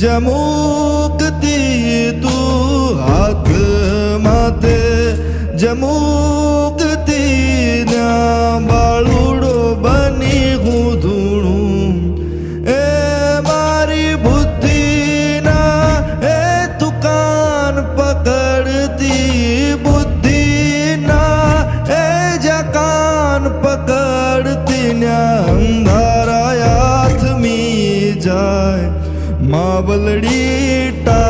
જમુકતી તું હાથ માથે જમુકતી ના બાળુડો બની હું ધૂણું એ મારી બુદ્ધિના એ તું કાન પકડતી બુદ્ધિના એ જા કાન પકડતી ન્યા અંધારા હાથમી જાય માવલડી ટા